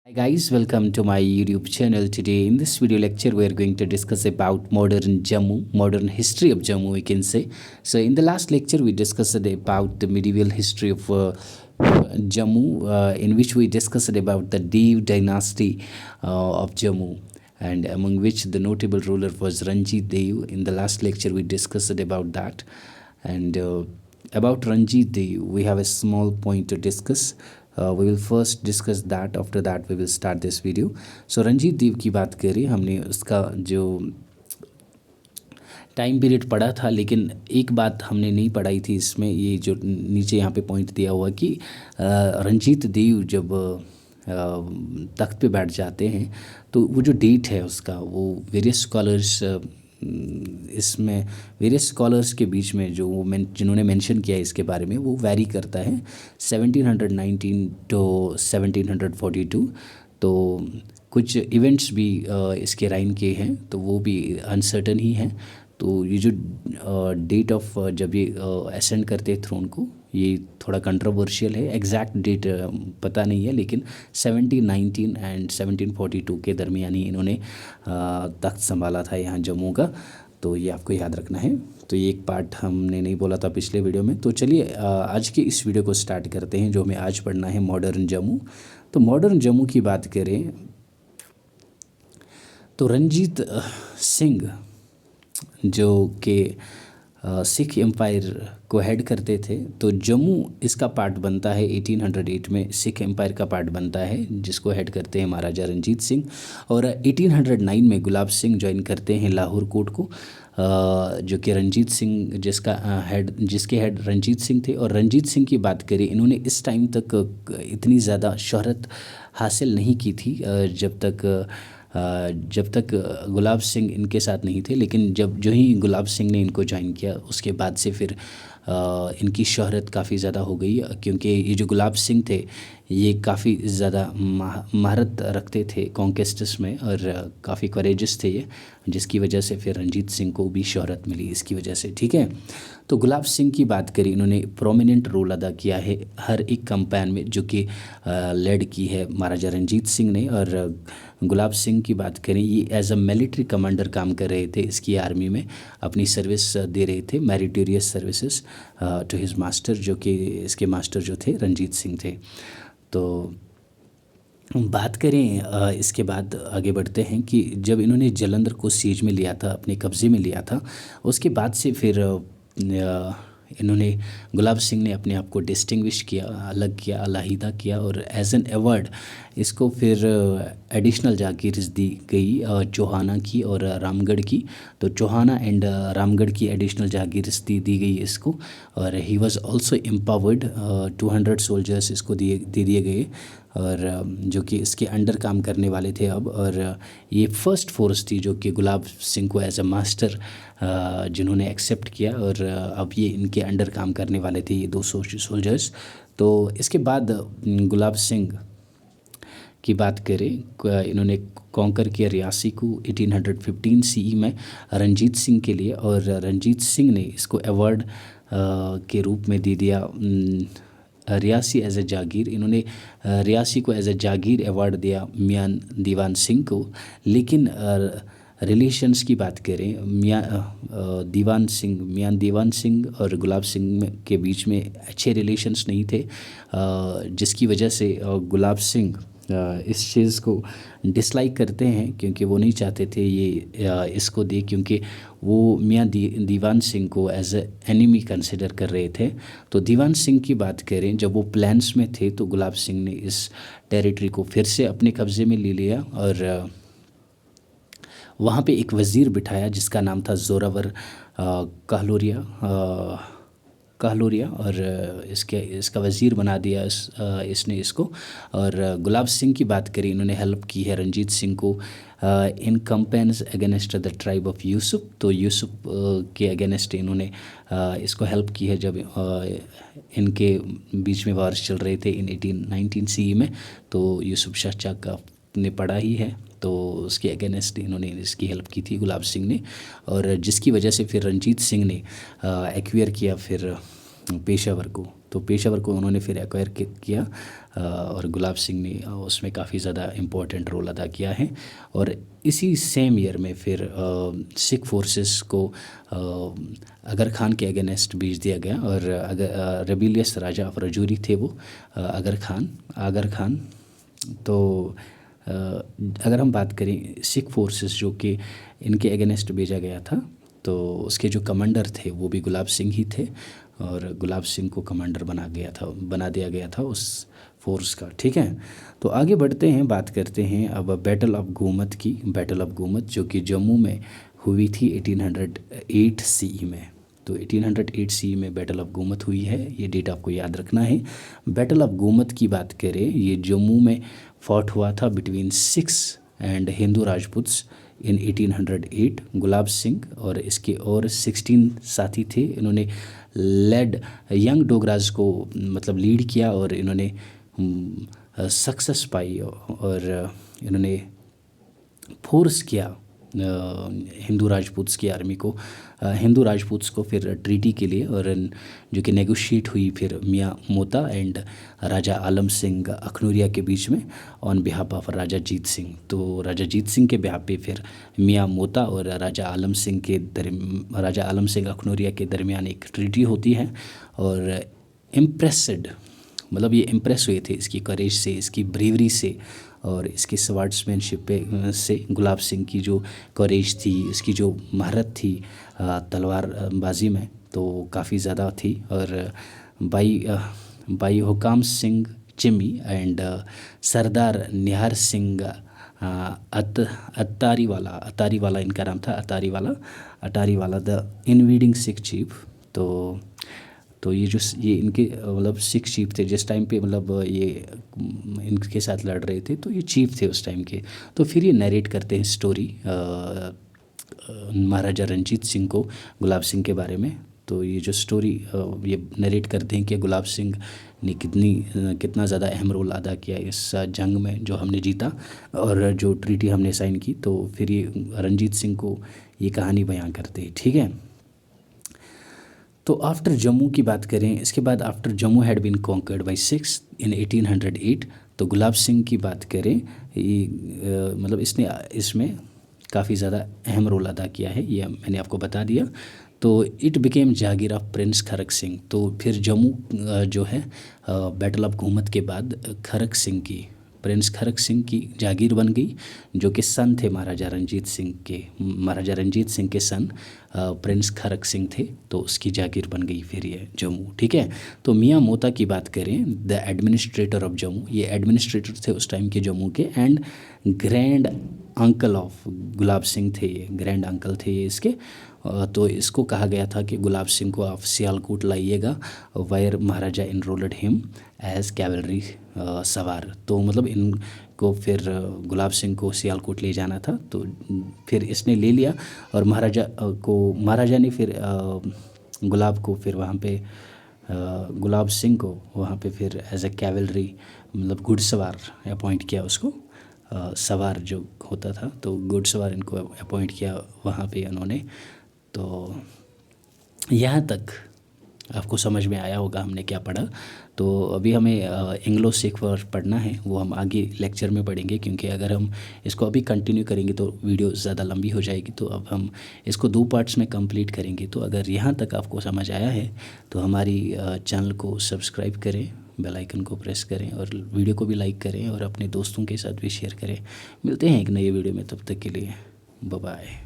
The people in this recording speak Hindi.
Hi guys, welcome to my YouTube channel. Today in this video lecture we are going to discuss about modern Jammu, modern history of Jammu we can say. So in the last lecture we discussed about the medieval history of Jammu, in which we discussed about the Dev dynasty of Jammu, and among which the notable ruler was Ranjit Dev. In the last lecture we discussed about that, and about Ranjit Dev we have a small point to discuss. We will first discuss that, after that we will start this video. So Ranjit देव की बात करें, हमने उसका जो टाइम पीरियड पढ़ा था, लेकिन एक बात हमने नहीं पढ़ाई थी इसमें, ये जो नीचे यहाँ पे पॉइंट दिया हुआ कि रंजीत देव जब तख्त पे बैठ जाते हैं तो वो जो डेट है उसका, वो वेरियस स्कॉलर्स इसमें वेरियस स्कॉलर्स के बीच में जो वो जिन्होंने मेंशन किया है इसके बारे में, वो वैरी करता है 1719 टू 1742। तो कुछ इवेंट्स भी इसके राइन के हैं, तो वो भी अनसर्टन ही हैं। तो ये जो डेट ऑफ जब ये असेंड करते हैं थ्रोन को, ये थोड़ा कंट्रोवर्शियल है। एग्जैक्ट डेट पता नहीं है, लेकिन 1719 एंड 1742 के दरमियान ही इन्होंने तख्त संभाला था यहाँ जम्मू का। तो ये आपको याद रखना है। तो ये एक पार्ट हमने नहीं बोला था पिछले वीडियो में। तो चलिए आज के इस वीडियो को स्टार्ट करते हैं, जो हमें आज पढ़ना है मॉडर्न जम्मू। तो मॉडर्न जम्मू की बात करें तो रंजीत सिंह जो कि सिख एम्पायर को हेड करते थे, तो जम्मू इसका पार्ट बनता है 1808 में, सिख एम्पायर का पार्ट बनता है जिसको हेड करते हैं महाराजा रंजीत सिंह। और 1809 में गुलाब सिंह ज्वाइन करते हैं लाहौर कोर्ट को, जो कि रंजीत सिंह जिसके हेड रंजीत सिंह थे। और रंजीत सिंह की बात करें, इन्होंने इस टाइम तक इतनी ज़्यादा शोहरत हासिल नहीं की थी जब तक गुलाब सिंह इनके साथ नहीं थे। लेकिन जो ही गुलाब सिंह ने इनको ज्वाइन किया, उसके बाद से फिर इनकी शोहरत काफ़ी ज़्यादा हो गई, क्योंकि ये जो गुलाब सिंह थे ये काफ़ी ज़्यादा महारत रखते थे कॉन्केस्ट्स में, और काफ़ी करेजस थे ये, जिसकी वजह से फिर रंजीत सिंह को भी शोहरत मिली इसकी वजह से। ठीक है, तो गुलाब सिंह की बात करें, इन्होंने प्रोमिनेंट रोल अदा किया है हर एक कैंपेन में, जो कि लेड की है महाराजा रंजीत सिंह ने। और गुलाब सिंह की बात करें, ये एज अ मिलिट्री कमांडर काम कर रहे थे इसकी आर्मी में, अपनी सर्विस दे रहे थे, meritorious services to his master, जो कि इसके मास्टर जो थे रंजीत सिंह थे। तो बात करें इसके बाद आगे बढ़ते हैं कि जब इन्होंने जालंधर को सीज में लिया था, अपने कब्ज़े में लिया था, उसके बाद से फिर इन्होंने गुलाब सिंह ने अपने आप को डिस्टिंग्विश किया, अलग किया, अलहदा किया, और एज एन अवार्ड इसको फिर एडिशनल जागीर दी गई चौहाना की और रामगढ़ की। तो चौहाना एंड रामगढ़ की एडिशनल जागीर दी गई इसको। और he was also empowered, 200 soldiers इसको दे दिए गए, और जो कि इसके अंडर काम करने वाले थे अब। और ये फर्स्ट फोर्स थी जो कि गुलाब सिंह को एज अ मास्टर जिन्होंने एक्सेप्ट किया, और अब ये इनके अंडर काम करने वाले थे ये 200 सोल्जर्स। तो इसके बाद गुलाब सिंह की बात करें, इन्होंने कॉन्कर किया रियासी को 1815 सीई में रंजीत सिंह के लिए, और रंजीत सिंह ने इसको अवार्ड के रूप में दे दिया रियासी एज ए जागीर। इन्होंने रियासी को एज ए जागीर अवार्ड दिया मियान दीवान सिंह को। लेकिन रिलेशंस की बात करें, मियान दीवान सिंह और गुलाब सिंह के बीच में अच्छे रिलेशंस नहीं थे, जिसकी वजह से गुलाब सिंह इस चीज़ को डिसलाइक करते हैं, क्योंकि वो नहीं चाहते थे ये इसको दे, क्योंकि वो मियाँ दीवान सिंह को एज ए एनिमी कंसिडर कर रहे थे। तो दीवान सिंह की बात करें, जब वो प्लान्स में थे तो गुलाब सिंह ने इस टेरिटरी को फिर से अपने कब्ज़े में ले लिया, और वहाँ पे एक वज़ीर बिठाया जिसका नाम था जोरावर कहलोरिया, और इसका वज़ीर बना दिया इसने इसको। और गुलाब सिंह की बात करें, इन्होंने हेल्प की है रंजीत सिंह को in campaigns against the tribe of Yusuf. तो यूसुफ के अगेंस्ट इन्होंने इसको हेल्प की है जब इनके बीच में वार्स चल रहे थे इन 1819 सीई में। तो यूसुफ शाह का ने पढ़ा ही है, तो उसके अगेंस्ट इन्होंने इसकी हेल्प की थी गुलाब सिंह ने, और जिसकी वजह से फिर रंजीत सिंह ने एक्वायर किया फिर पेशावर को। तो पेशावर को उन्होंने फिर एक्वायर किया और गुलाब सिंह ने उसमें काफ़ी ज़्यादा इम्पोर्टेंट रोल अदा किया है। और इसी सेम ईयर में फिर सिख फोर्सेस को अगर खान के अगेंस्ट भेज दिया गया। और रेबिलियस राजा ऑफ रजौरी थे वो आगर खान। तो अगर हम बात करें सिख फोर्सेस जो कि इनके अगेंस्ट भेजा गया था, तो उसके जो कमांडर थे वो भी गुलाब सिंह ही थे और गुलाब सिंह को कमांडर बना दिया गया था उस फोर्स का। ठीक है, तो आगे बढ़ते हैं, बात करते हैं अब बैटल ऑफ गोमत की। बैटल ऑफ गोमत जो कि जम्मू में हुई थी 1808 CE में। तो 1808 CE में बैटल ऑफ गोमत हुई है, ये डेट आपको याद रखना है। बैटल ऑफ गोमत की बात करें, ये जम्मू में फॉट हुआ था बिटवीन सिख्स एंड हिंदू राजपूत्स इन 1808। गुलाब सिंह और इसके और 16 साथी थे। इन्होंने लेड यंग डोगराज को मतलब लीड किया और इन्होंने सक्सेस पाई और इन्होंने फोर्स किया हिंदू राजपूत्स की आर्मी को, हिंदू राजपूत्स को फिर ट्रीटी के लिए, और जो कि नेगोशिएट हुई फिर मियाँ मोता एंड राजा आलम सिंह अखनूरिया के बीच में ऑन बिहाफ ऑफ राजा जीत सिंह। तो राजा जीत सिंह के बिहाफ पे फिर मियाँ मोता और राजा आलम सिंह अखनूरिया के दरमियान एक ट्रीटी होती है। और इम्प्रेस्ड मतलब ये इम्प्रेस हुए थे इसकी करेज से, इसकी ब्रेवरी से और इसकी स्वार्ड्समैनशिप पे से। गुलाब सिंह की जो करेज थी, इसकी जो महारत थी तलवारबाजी में, तो काफ़ी ज़्यादा थी। और भाई हुकाम सिंह चिमी एंड सरदार निहार सिंह अतारीवाला इनका नाम था, अटारीवाला द इनवीडिंग सिख चीफ। तो ये इनके मतलब सिख चीफ थे जिस टाइम पे, मतलब ये इनके साथ लड़ रहे थे, तो ये चीफ थे उस टाइम के। तो फिर ये नरेट करते हैं स्टोरी महाराजा रंजीत सिंह को गुलाब सिंह के बारे में। तो ये जो स्टोरी ये नरेट करते हैं कि गुलाब सिंह ने कितना ज़्यादा अहम रोल अदा किया इस जंग में जो हमने जीता और जो ट्रीटी हमने साइन की। तो फिर ये रंजीत सिंह को ये कहानी बयां करते हैं। ठीक है, तो आफ्टर जम्मू की बात करें, इसके बाद after Jammu had been conquered by Sikhs in 1808। तो गुलाब सिंह की बात करें, ये मतलब इसमें काफ़ी ज़्यादा अहम रोल अदा किया है, ये मैंने आपको बता दिया। तो it became Jagir of Prince खरक सिंह। तो फिर जम्मू जो है बैटल ऑफ गोमत के बाद प्रिंस खरक सिंह की जागीर बन गई, जो कि सन थे महाराजा रंजीत सिंह के सन प्रिंस खरक सिंह थे। तो उसकी जागीर बन गई फिर ये जम्मू। ठीक है, तो मियाँ मोता की बात करें, द एडमिनिस्ट्रेटर ऑफ जम्मू, ये एडमिनिस्ट्रेटर थे उस टाइम के जम्मू के and grand uncle of Gulab Singh थे, ये ग्रैंड अंकल थे ये इसके। तो इसको कहा गया था कि गुलाब सिंह को आप सियालकोट लाइएगा, वायर महाराजा इनरोल्ड हिम एज कैवलरी सवार। तो मतलब इनको फिर गुलाब सिंह को सियालकोट ले जाना था, तो फिर इसने ले लिया और महाराजा ने फिर गुलाब सिंह को वहाँ पे फिर एज ए कैवलरी मतलब घुड़सवार अपॉइंट किया उसको। सवार जो होता था, तो घुड़सवार इनको अपॉइंट किया वहाँ पे उन्होंने। तो यहाँ तक आपको समझ में आया होगा हमने क्या पढ़ा। तो अभी हमें इंग्लो सिख वर्ड पढ़ना है, वो हम आगे लेक्चर में पढ़ेंगे, क्योंकि अगर हम इसको अभी कंटिन्यू करेंगे तो वीडियो ज़्यादा लंबी हो जाएगी। तो अब हम इसको 2 पार्ट्स में कंप्लीट करेंगे। तो अगर यहाँ तक आपको समझ आया है तो हमारी चैनल को सब्सक्राइब करें, बेल आइकन को प्रेस करें और वीडियो को भी लाइक करें और अपने दोस्तों के साथ भी शेयर करें। मिलते हैं एक नए वीडियो में, तब तक के लिए बाय बाय।